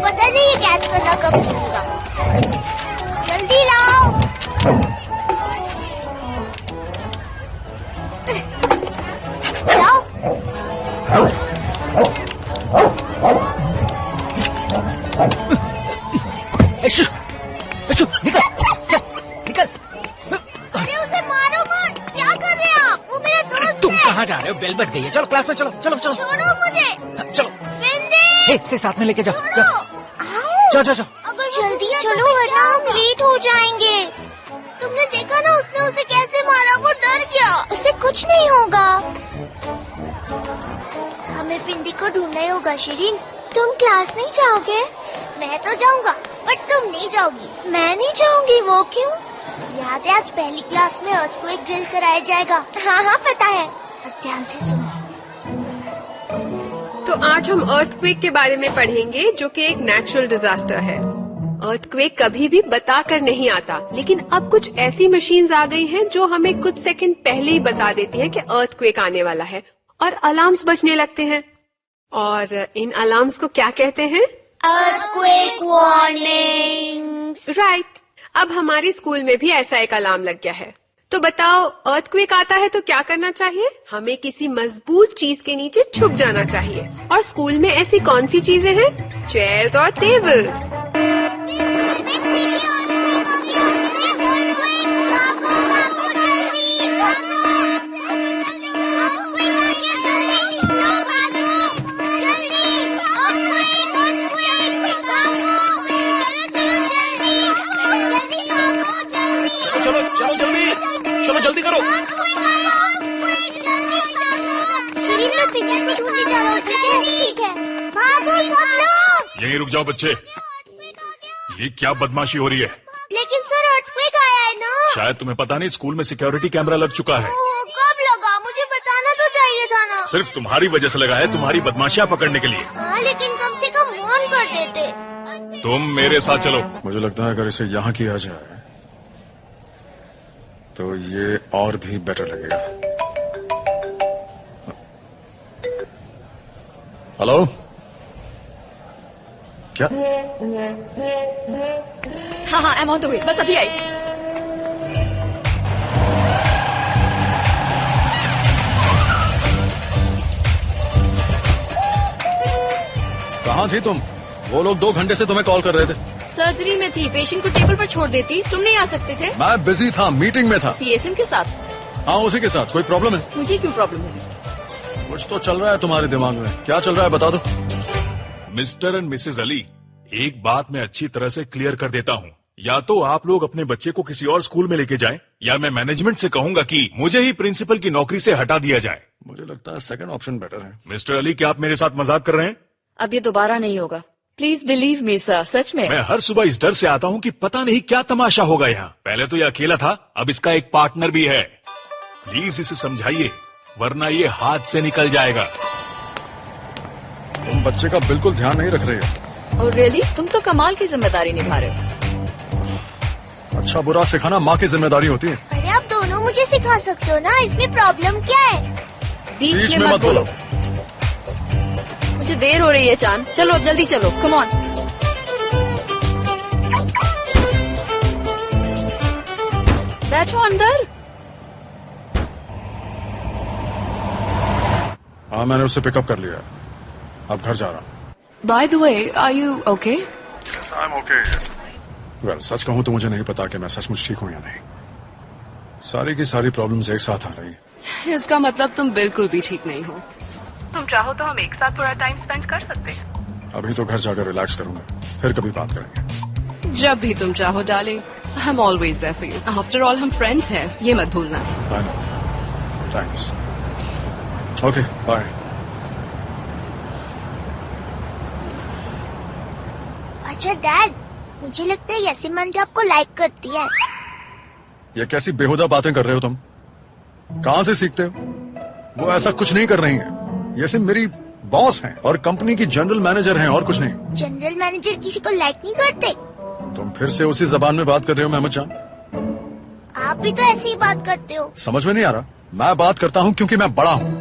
पता नहीं ये कैच करना कब सीखूंगा। जल्दी लाओ। जाओ। निकल, चल, निकल। अरे उसे मारो मत। क्या कर रहे हैं आप? वो मेरा दोस्त तुम है। कहाँ जा रहे हो? बेल बज गई है। चलो क्लास में चलो, चलो, चलो। छोड़ो मुझे। चलो। फिंदी। इसे साथ में लेके जाओ। छोड़ो। जाओ, जाओ, जाओ। अगर जल्दी चलो वरना हम लेट हो जाएंगे। तुमने देखा ना उसने उसे कैसे मारा? वो डर गया। उसे कुछ नहीं होगा। हमें फिंदी को ढूंढना ही होगा। शिरीन, तुम क्लास नहीं जाओगे? मैं तो जाऊंगा, बट तुम नहीं जाओगी। मैं नहीं जाऊंगी। वो क्यों? याद है आज पहली क्लास में अर्थक्वेक ड्रिल कराया जाएगा। हाँ हाँ पता है। अब ध्यान से सुनो। तो आज हम अर्थक्वेक के बारे में पढ़ेंगे, जो कि एक नेचुरल डिजास्टर है। अर्थक्वेक कभी भी बता कर नहीं आता, लेकिन अब कुछ ऐसी मशीन्स आ गई हैं जो हमें कुछ सेकंड पहले ही बता देती हैं कि अर्थक्वेक आने वाला है, और अलार्म्स बजने लगते हैं। और इन अलार्म्स को क्या कहते हैं? Earthquake warning. राइट। अब हमारे स्कूल में भी ऐसा एक अलार्म लग गया है। तो बताओ, अर्थक्वेक आता है तो क्या करना चाहिए? हमें किसी मजबूत चीज के नीचे छुप जाना चाहिए। और स्कूल में ऐसी कौन सी चीजें हैं? चेयर्स और टेबल। चलो, चलो, जल्दी। चलो, जल्दी करो। शिरीन, मैं फिंगर को ढूंढने जा रहा हूँ। ठीक है। भागो सब लोग। यहीं रुक जाओ बच्चे। ये क्या बदमाशी हो रही है? लेकिन सर अर्थक्वेक आया है ना। शायद तुम्हें पता नहीं, स्कूल में सिक्योरिटी कैमरा लग चुका है। ओह, कब लगा? मुझे बताना तो चाहिए था ना। सिर्फ तुम्हारी वजह से लगा है, तुम्हारी बदमाशियां पकड़ने के लिए। हाँ, लेकिन कम से कम ऑन कर देते। तुम मेरे साथ चलो। मुझे लगता है अगर इसे यहाँ किया जाए तो ये और भी बेटर लगेगा। हेलो, क्या? हाँ हाँ, I am on the way. बस अभी आई। कहाँ थी तुम? वो लोग 2 घंटे से तुम्हें कॉल कर रहे थे। सर्जरी में थी, पेशेंट को टेबल पर छोड़ देती। तुम नहीं आ सकते थे? मैं बिजी था, मीटिंग में था। सीएसएम के साथ? हाँ, उसी के साथ। कोई प्रॉब्लम है? मुझे क्यों प्रॉब्लम है? कुछ तो चल रहा है तुम्हारे दिमाग में। क्या चल रहा है बता दो। मिस्टर एंड मिसेज अली, एक बात मैं अच्छी तरह से क्लियर कर देता हूँ। या तो आप लोग अपने बच्चे को किसी और स्कूल में लेके जाएं, या मैं मैनेजमेंट से कहूंगा कि मुझे ही प्रिंसिपल की नौकरी से हटा दिया जाए। मुझे लगता है सेकंड ऑप्शन बेटर है। मिस्टर अली, क्या आप मेरे साथ मजाक कर रहे हैं? अब ये दोबारा नहीं होगा। प्लीज बिलीव मी सर, सच में। मैं हर सुबह इस डर से आता हूँ कि पता नहीं क्या तमाशा होगा यहाँ। पहले तो ये अकेला था, अब इसका एक पार्टनर भी है। प्लीज इसे समझाइए, वरना ये हाथ से निकल जाएगा। तुम बच्चे का बिल्कुल ध्यान नहीं रख रहे हो। और रियली, तुम तो कमाल की जिम्मेदारी निभा रहे हो। अच्छा बुरा सिखाना माँ की जिम्मेदारी होती है। अरे आप दोनों मुझे सिखा सकते हो ना। इसमें प्रॉब्लम क्या है? बीच में मत बोलो। मुझे देर हो रही है चांद। चलो जल्दी चलो, कम ऑन। बैठो अंदर। हाँ, मैंने उसे पिकअप कर लिया। अब घर जा रहा हूँ। By the way, are you okay? I'm okay. Well, सच कहूँ तो मुझे नहीं पता कि मैं सचमुच ठीक हूँ या नहीं। सारी की सारी प्रॉब्लम्स एक साथ आ रही हैं। इसका मतलब तुम बिल्कुल भी ठीक नहीं हो। तुम चाहो तो हम एक साथ थोड़ा टाइम स्पेंड कर सकते हैं। अभी तो घर जाकर रिलैक्स करूंगा, फिर कभी बात करेंगे। जब भी तुम चाहो darling, I'm always there for you. After all, हम फ्रेंड्स हैं, ये मत भूलना। I know. Thanks. Okay, bye. अच्छा डैड, मुझे लगता है यासीन आंटी आपको लाइक करती है। ये कैसी बेहुदा बातें कर रहे हो तुम? कहाँ से सीखते हो? वो ऐसा कुछ नहीं कर रही हैं। यासीन मेरी बॉस हैं और कंपनी की जनरल मैनेजर हैं, और कुछ नहीं। जनरल मैनेजर किसी को लाइक नहीं करते। तुम फिर से उसी जबान में बात कर रहे हो मेहमद जान। आप भी तो ऐसे ही बात करते हो। समझ में नहीं आ रहा? मैं बात करता हूँ क्योंकि मैं बड़ा हूँ।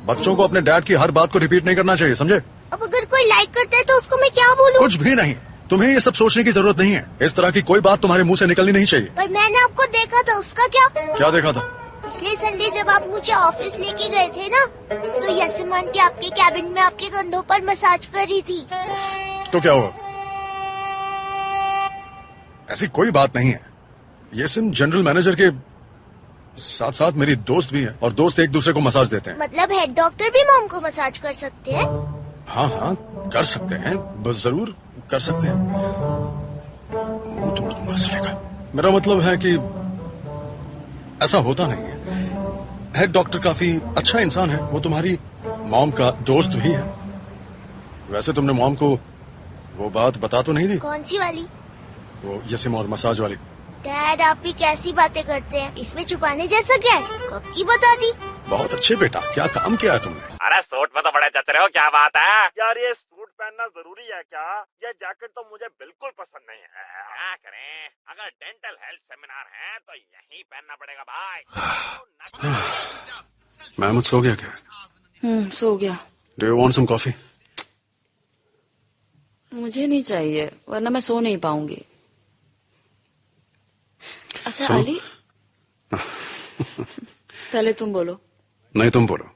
बच्चों को अपने डैड की हर बात को रिपीट नहीं करना चाहिए, समझे? अब अगर कोई लाइक करता है तो उसको मैं क्या बोलूं? कुछ भी नहीं, तुम्हें ये सब सोचने की जरूरत नहीं है। इस तरह की कोई बात तुम्हारे मुंह से निकलनी नहीं चाहिए। पर मैंने आपको देखा था, उसका क्या? क्या देखा था? पिछले संडे जब आप मुझे ऑफिस लेके गए थे ना, तो यसीम आंटी आपके कैबिन में आपके कंधों पर मसाज कर रही थी। तो क्या हुआ? ऐसी कोई बात नहीं है। यसीम जनरल मैनेजर के साथ साथ मेरी दोस्त भी है, और दोस्त एक दूसरे को मसाज देते हैं। मतलब हेड डॉक्टर भी मॉम को मसाज कर सकते हैं? हाँ हाँ, कर सकते हैं, बस जरूर कर सकते हैं। मुंह तोड़ दूंगा साले का। मेरा मतलब है कि ऐसा होता नहीं है। हेड डॉक्टर काफी अच्छा इंसान है, वो तुम्हारी मॉम का दोस्त भी है। वैसे तुमने मॉम को वो बात बता तो नहीं दी? कौन सी वाली? वो यसीम और मसाज वाली। डैड, आप भी कैसी बातें करते हैं? इसमें छुपाने जैसा क्या है? कब की बता दी? बहुत अच्छे बेटा, क्या काम किया है तुमने? अरे सूट में तो बड़े जच रहे हो, क्या बात है यार? ये सूट पहनना जरूरी है क्या? ये जैकेट तो मुझे बिल्कुल पसंद नहीं है। क्या करें, अगर डेंटल हेल्थ सेमिनार है तो यही पहनना पड़ेगा भाई। महमूद सो गया क्या? सो गया। Do you want some coffee? मुझे नहीं चाहिए, वरना मैं सो नहीं पाऊंगी। अच्छा सुनो। अली, पहले तुम बोलो। नहीं, तुम बोलो।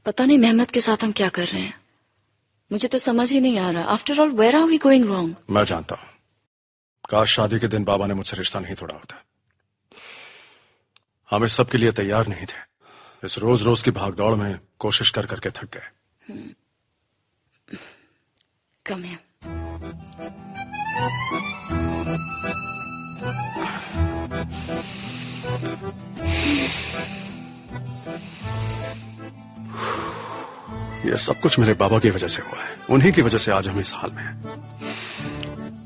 पता नहीं मेहमत के साथ हम क्या कर रहे हैं, मुझे तो समझ ही नहीं आ रहा। After all where are we going wrong? मैं जानता हूँ, काश शादी के दिन बाबा ने मुझसे रिश्ता नहीं तोड़ा होता। हम इस सब के लिए तैयार नहीं थे। इस रोज रोज की भागदौड़ में कोशिश कर करके थक गए। कम है। ये सब कुछ मेरे बाबा की वजह से हुआ है। उन्हीं की वजह से आज हम इस हाल में हैं।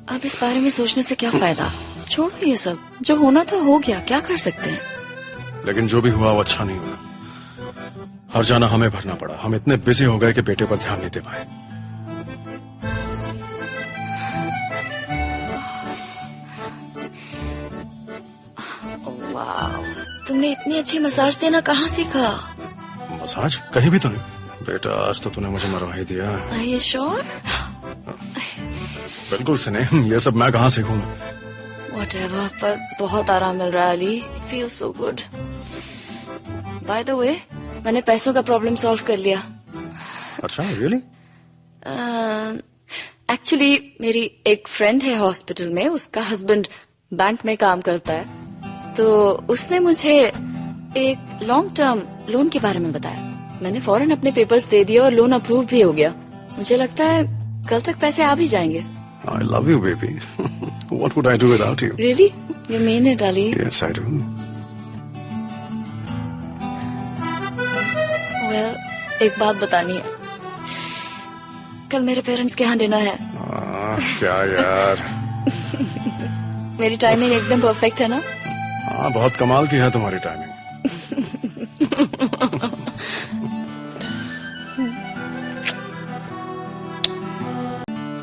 अब इस बारे में सोचने से क्या फायदा? छोड़ो ये सब, जो होना था हो गया, क्या कर सकते हैं। लेकिन जो भी हुआ वो अच्छा नहीं हुआ। हर जाना हमें भरना पड़ा। हम इतने बिजी हो गए कि बेटे पर ध्यान नहीं दे पाए। वाह, तुमने इतनी अच्छी मसाज देना कहाँ सीखा? मसाज? कहीं भी तो नहीं बेटा, आज तो तूने मुझे मरवा ही दिया। Are you sure? बिल्कुल स्नेह, ये सब मैं कहाँ सीखूंगा? Whatever, पर बहुत आराम मिल रहा है Ali. It feels so good. By the way, मैंने पैसों का प्रॉब्लम सॉल्व कर लिया। अच्छा, रियली? एक्चुअली मेरी एक फ्रेंड है हॉस्पिटल में, उसका हस्बैंड बैंक में काम करता है, तो उसने मुझे एक लॉन्ग टर्म लोन के बारे में बताया। मैंने फौरन अपने पेपर्स दे दिए और लोन अप्रूव भी हो गया। मुझे लगता है कल तक पैसे आ भी जाएंगे। I love you, baby. What would I do without you? Really? You mean it, Ali? Yes, I do. Well, एक बात बतानी है। कल मेरे पेरेंट्स के यहाँ डिनर है। क्या यार? मेरी टाइमिंग एकदम परफेक्ट है ना? हाँ, बहुत कमाल की है तुम्हारी टाइमिंग।